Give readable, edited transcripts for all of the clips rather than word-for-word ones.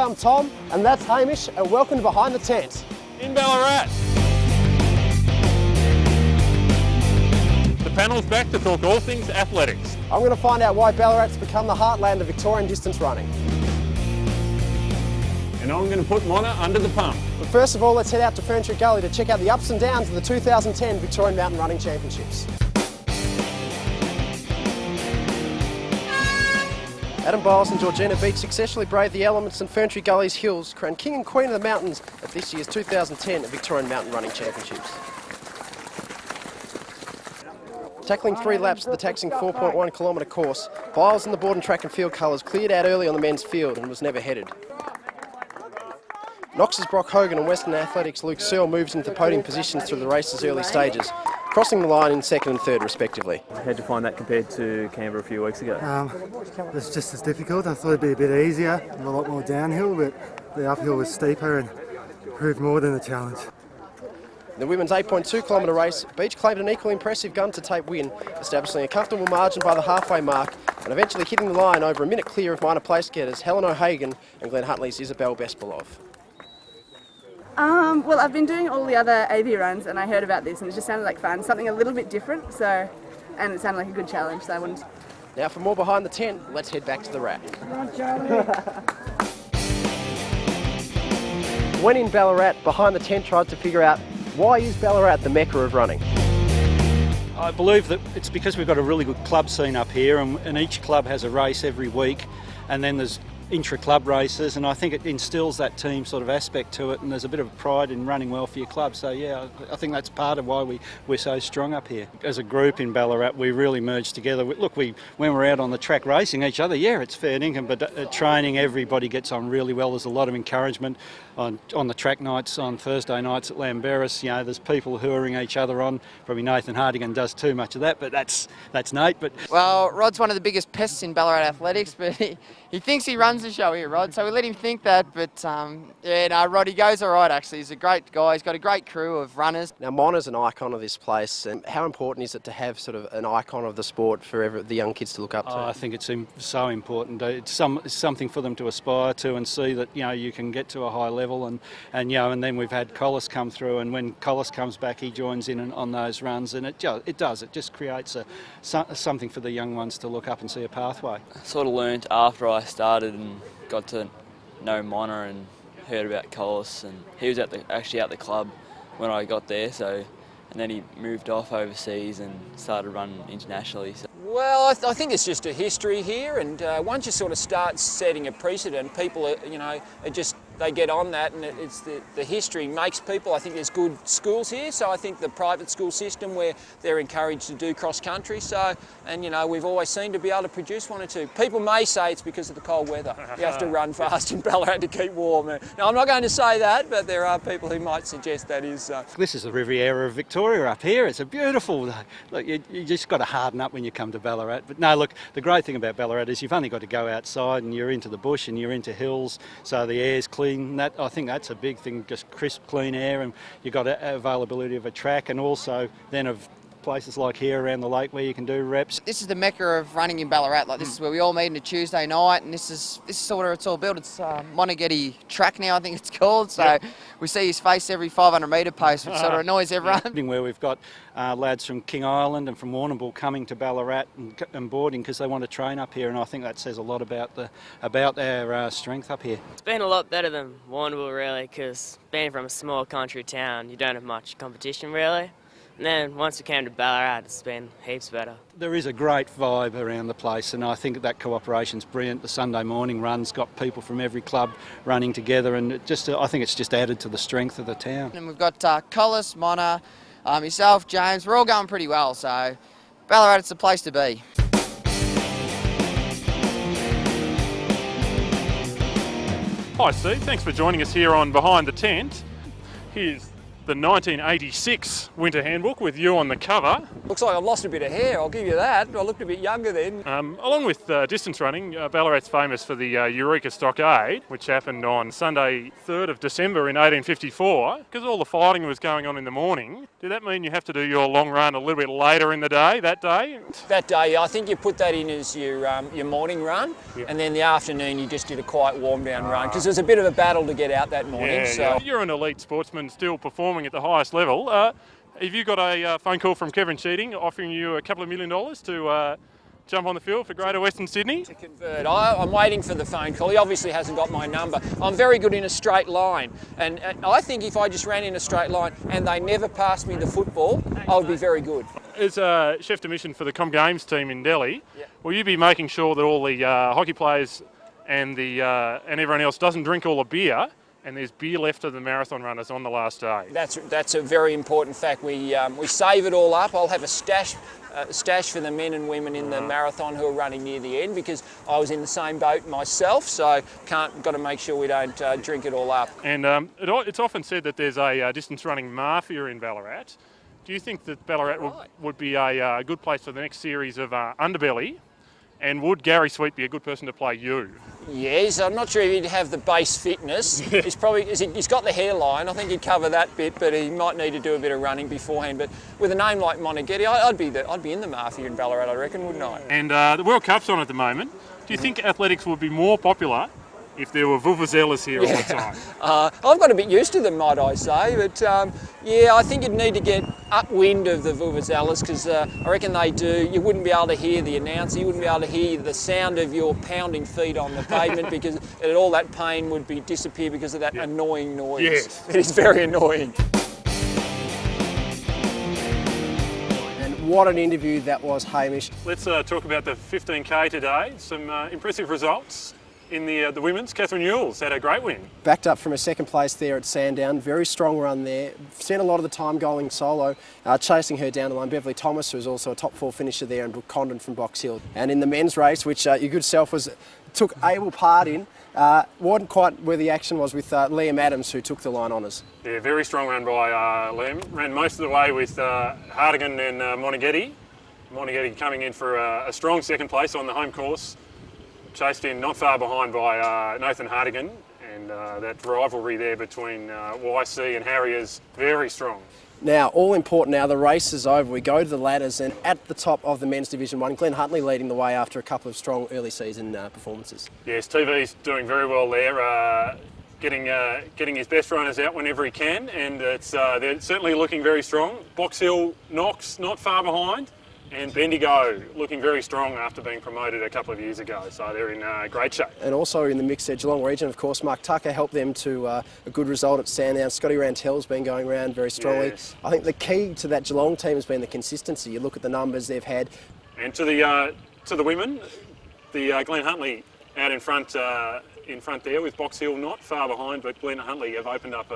I'm Tom, and that's Hamish, and welcome to Behind the Tent. In Ballarat. The panel's back to talk all things athletics. I'm going to find out why Ballarat's become the heartland of Victorian distance running. And I'm going to put Mona under the pump. But first of all, let's head out to Ferntree Gully to check out the ups and downs of the 2010 Victorian Mountain Running Championships. Adam Biles and Georgina Beach successfully braved the elements in Ferntree Gully's hills, crowned King and Queen of the Mountains at this year's 2010 Victorian Mountain Running Championships. Tackling 3 laps of the taxing 4.1 kilometre course, Biles in the board and track and field colours cleared out early on the men's field and was never headed. Knox's Brock Hogan and Western Athletics' Luke Searle moves into the podium positions through the race's early stages, crossing the line in second and third respectively. How'd you find that compared to Canberra a few weeks ago? It's just as difficult. I thought it'd be a bit easier and a lot more downhill, but the uphill was steeper and proved more than a challenge. In the women's 8.2 kilometre race, Beach claimed an equally impressive gun to tape win, establishing a comfortable margin by the halfway mark and eventually hitting the line over a minute clear of minor place getters Helen O'Hagan and Glen Huntley's Isabel Bespalov. Well, I've been doing all the other AV runs and I heard about this and it just sounded like fun, something a little bit different, and it sounded like a good challenge, so I wanted. Now for more Behind the Tent, let's head back to the rack. When in Ballarat, Behind the Tent tried to figure out why is Ballarat the mecca of running? I believe that it's because we've got a really good club scene up here and each club has a race every week and then there's intra-club races, and I think it instills that team sort of aspect to it, and there's a bit of pride in running well for your club. So yeah, I think that's part of why we're so strong up here. As a group in Ballarat, we really merged together. Look, when we're out on the track racing each other, yeah, it's fair dinkum, but at training everybody gets on really well. There's a lot of encouragement on the track nights, on Thursday nights at Lamberis. You know, there's people hooring each other on. Probably Nathan Hardigan does too much of that, but that's Nate. But well, Rod's one of the biggest pests in Ballarat athletics, but he thinks he runs the show here, Rod, so we let him think that, but yeah, no, Rod, he goes all right actually. He's a great guy, he's got a great crew of runners. Now Mona's an icon of this place, and how important is it to have sort of an icon of the sport for the young kids to look up to? I think it's so important. It's something for them to aspire to and see that, you know, you can get to a high level, and you know, and then we've had Collis come through, and when Collis comes back he joins in on those runs, and it just creates something for the young ones to look up and see a pathway. I sort of learnt after I started and got to know Mona and heard about Collis, and he was actually at the club when I got there, so, and then he moved off overseas and started running internationally. So. Well, I think it's just a history here, and once you sort of start setting a precedent, people, they get on that, and it's the history makes people. I think there's good schools here, so I think the private school system where they're encouraged to do cross country. So, and you know, we've always seemed to be able to produce one or two. People may say it's because of the cold weather. You have to run fast in Ballarat to keep warm. Now, I'm not going to say that, but there are people who might suggest that is. This is the Riviera of Victoria up here. It's a beautiful. Look, you just got to harden up when you come to Ballarat. But no, look, the great thing about Ballarat is you've only got to go outside and you're into the bush and you're into hills, so the air's clean. I think that's a big thing, just crisp, clean air, and you've got availability of a track, and also then of places like here around the lake where you can do reps. This is the mecca of running in Ballarat. Like, this is where we all meet on a Tuesday night, and this is sort of where it's all built. It's Moneghetti track now, I think it's called. So we see his face every 500 metre post, which sort of annoys everyone. Where we've got lads from King Island and from Warrnambool coming to Ballarat and boarding because they want to train up here, and I think that says a lot about our strength up here. It's been a lot better than Warrnambool really, because being from a small country town, you don't have much competition really. And then once we came to Ballarat, it's been heaps better. There is a great vibe around the place, and I think that cooperation's brilliant. The Sunday morning runs got people from every club running together, and I think it's just added to the strength of the town. And we've got Collis, Mona, yourself, James. We're all going pretty well, so Ballarat, it's the place to be. Hi Steve, thanks for joining us here on Behind the Tent. Here's the 1986 Winter Handbook with you on the cover. Looks like I've lost a bit of hair, I'll give you that. I looked a bit younger then. Along with distance running, Ballarat's famous for the Eureka Stockade, which happened on Sunday 3rd of December in 1854. Because all the fighting was going on in the morning, did that mean you have to do your long run a little bit later in the day, that day? That day, I think you put that in as your morning run, and then the afternoon you just did a quiet warm down run, because it was a bit of a battle to get out that morning. You're an elite sportsman still performing at the highest level. Have you got a phone call from Kevin Sheeting offering you a couple of $1 million to jump on the field for Greater Western Sydney? To convert. I'm waiting for the phone call. He obviously hasn't got my number. I'm very good in a straight line, and I think if I just ran in a straight line and they never passed me the football, I would be very good. As chef de mission for the Com Games team in Delhi, will you be making sure that all the hockey players and everyone else doesn't drink all the beer, and there's beer left of the marathon runners on the last day? That's a very important fact. We save it all up. I'll have a stash for the men and women in the marathon who are running near the end, because I was in the same boat myself, so got to make sure we don't drink it all up. And it's often said that there's a distance running mafia in Ballarat. Do you think that Ballarat would be a good place for the next series of Underbelly? And would Gary Sweet be a good person to play you? Yes, I'm not sure if he'd have the base fitness. He's got the hairline. I think he'd cover that bit, but he might need to do a bit of running beforehand. But with a name like Moneghetti, I'd be in the mafia in Ballarat, I reckon, wouldn't I? And the World Cup's on at the moment. Do you think athletics would be more popular if there were vuvuzelas here all the time? I've got a bit used to them, might I say, but I think you'd need to get upwind of the vuvuzelas, because I reckon you wouldn't be able to hear the announcer, you wouldn't be able to hear the sound of your pounding feet on the pavement, because all that pain would disappear because of that annoying noise. Yes. It is very annoying. What an interview that was, Hamish. Let's talk about the 15K today. Some impressive results. In the women's, Catherine Ewells had a great win. Backed up from a second place there at Sandown. Very strong run there. Spent a lot of the time going solo, chasing her down the line. Beverly Thomas, who was also a top 4 finisher there, and Brooke Condon from Box Hill. And in the men's race, which your good self took able part in, wasn't quite where the action was with Liam Adams, who took the line honours. Yeah, very strong run by Liam. Ran most of the way with Hardigan and Moneghetti. Moneghetti coming in for a strong second place on the home course. Chased in not far behind by Nathan Hardigan, and that rivalry there between YC and Harry is very strong. Now, all important now, the race is over. We go to the ladders, and at the top of the men's Division 1, Glenn Huntley leading the way after a couple of strong early season performances. Yes, TV's doing very well there, getting his best runners out whenever he can, and they're certainly looking very strong. Box Hill, Knox not far behind. And Bendigo looking very strong after being promoted a couple of years ago, so they're in great shape. And also in the mix there, Geelong region, of course, Mark Tucker helped them to a good result at Sandown. Scotty Rantell's been going around very strongly. Yes. I think the key to that Geelong team has been the consistency. You look at the numbers they've had. And to the women, the Glenn Huntley out in front there with Box Hill not far behind, but Glenn Huntley have opened up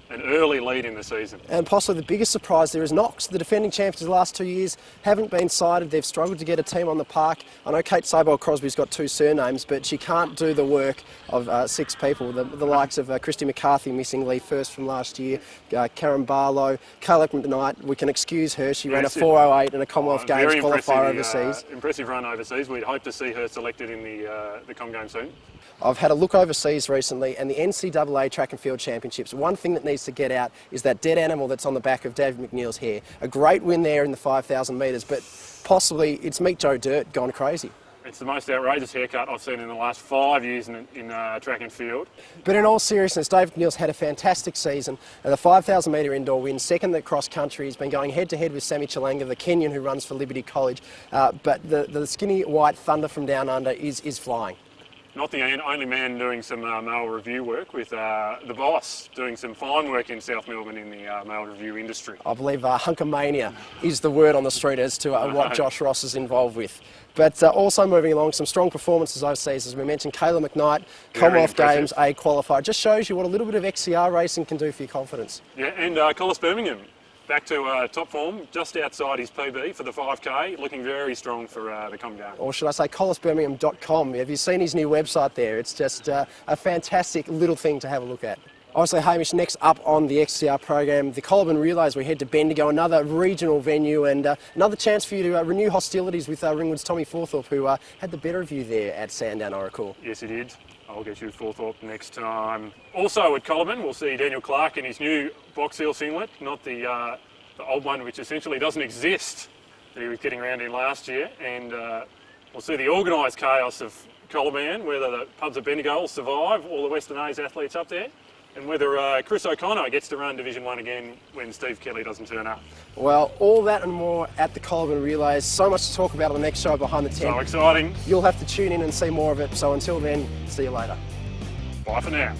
an early lead in the season. And possibly the biggest surprise there is Knox. The defending champions of the last 2 years haven't been cited. They've struggled to get a team on the park. I know Kate Sabol-Crosby's got 2 surnames, but she can't do the work of 6 people. The likes of Christy McCarthy missing Lee First from last year, Karen Barlow, Kayla McKnight, we can excuse her. She ran a 4:08 in a Commonwealth Games qualifier overseas. Impressive run overseas. We'd hope to see her selected in the Com Games soon. I've had a look overseas recently, and the NCAA Track and Field Championships, one thing that needs to get out is that dead animal that's on the back of David McNeil's hair. A great win there in the 5,000 metres, but possibly it's Meet Joe Dirt gone crazy. It's the most outrageous haircut I've seen in the last 5 years in track and field. But in all seriousness, David McNeil's had a fantastic season. The 5,000 metre indoor win, second at cross country. He's been going head-to-head with Sammy Chalanga, the Kenyan who runs for Liberty College. But the skinny white thunder from down under is flying. Not the only man doing some mail review work, with the boss doing some fine work in South Melbourne in the mail review industry. I believe hunkermania is the word on the street as to what Josh Ross is involved with. But also moving along, some strong performances overseas. As we mentioned, Kayla McKnight, Commonwealth Games A qualifier. Just shows you what a little bit of XCR racing can do for your confidence. Yeah, and Collis Birmingham, back to top form, just outside his PB for the 5K, looking very strong for the Com Games. Or should I say collisbirmingham.com. Have you seen his new website there? It's just a fantastic little thing to have a look at. Obviously, Hamish, next up on the XCR program, the Colburn Relays. We head to Bendigo, another regional venue, and another chance for you to renew hostilities with Ringwood's Tommy Forthorpe, who had the better of you there at Sandown, I recall. Yes, he did. I'll get you Forthorpe next time. Also at Colburn, we'll see Daniel Clark in his new box seal singlet, not the old one, which essentially doesn't exist, that he was getting around in last year. And we'll see the organised chaos of Colburn, whether the pubs of Bendigo will survive, all the Western A's athletes up there, and whether Chris O'Connor gets to run Division 1 again when Steve Kelly doesn't turn up. Well, all that and more at the Colburn Relays. So much to talk about on the next show, Behind the Tent. So exciting. You'll have to tune in and see more of it. So until then, see you later. Bye for now.